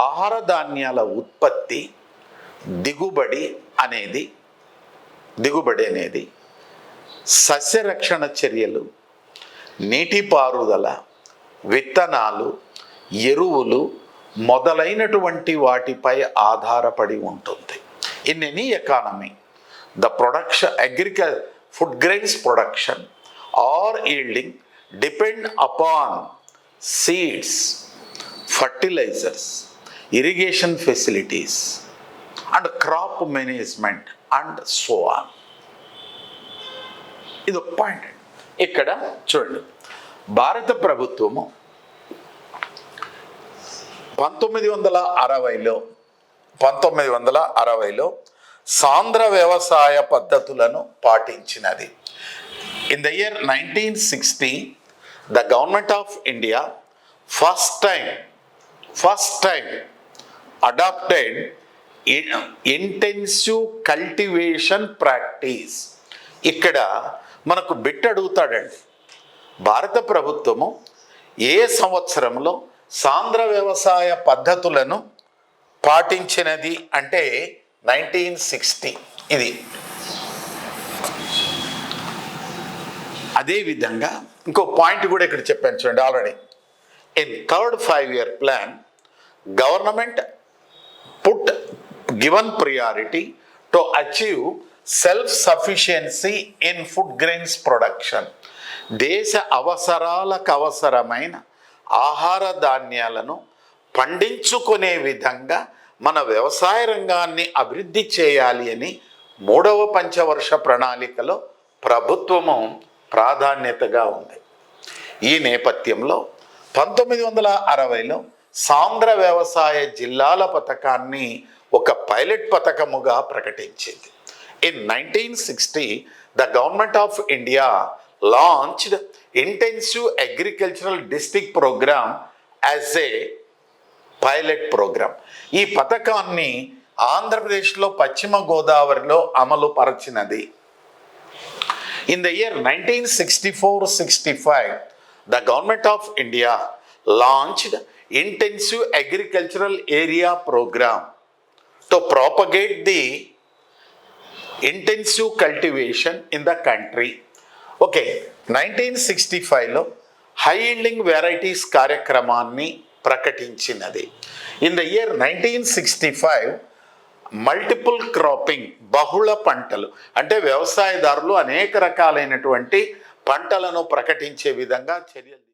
ఆహార ధాన్యాల ఉత్పత్తి దిగుబడి అనేది సస్యరక్షణ చర్యలు, నీటిపారుదల, విత్తనాలు, ఎరువులు మొదలైనటువంటి వాటిపై ఆధారపడి ఉంటుంది. In any economy the production food grains production or yielding depend upon seeds, fertilizers, irrigation facilities and crop management and so on. ఇది ఒక పాయింట్. ఇక్కడ చూడండి, భారత ప్రభుత్వము 1960లో సాంద్ర వ్యవసాయ పద్ధతులను పాటించినది. In the year 1960 the government of India first time adapted intensive cultivation practice. ఇక్కడ మనకు బిట్ అడుగుతాడండి, భారత ప్రభుత్వము ఏ సంవత్సరంలో సాంద్ర వ్యవసాయ పద్ధతులను పాటించినది అంటే 1960. ఇది అదేవిధంగా ఇంకో పాయింట్ కూడా ఇక్కడ చెప్పాను చూడండి. Already in third 5-year plan government put given priority to achieve self sufficiency in food grains production. దేశ అవసరాలకు అవసరమైన ఆహార ధాన్యాలను పండించుకునే విధంగా మన వ్యవసాయ రంగాన్ని అభివృద్ధి చేయాలి అని 3వ పంచవర్ష ప్రణాళికలో ప్రభుత్వము ప్రాధాన్యతగా ఉంది. ఈ నేపథ్యంలో 1960లో సాంద్ర వ్యవసాయ జిల్లాల పథకాన్ని ఒక పైలట్ పథకముగా ప్రకటించింది. In 1960 the government of India launched intensive agricultural district program as a pilot programme. ఈ పథకాన్ని ఆంధ్రప్రదేశ్లో పశ్చిమ గోదావరిలో అమలు పరచినది. In the year 1964-65 the government of India launched intensive agricultural area programme to propagate the intensive cultivation in the country. Okay, 1965లో high yielding varieties కార్యక్రమాన్ని ప్రకటించినది. In the year 1965 multiple cropping, బహుళ పంటలు అంటే వ్యవసాయదారులు అనేక రకాలైనటువంటి పంటలను ప్రకటించే విధంగా చర్యలు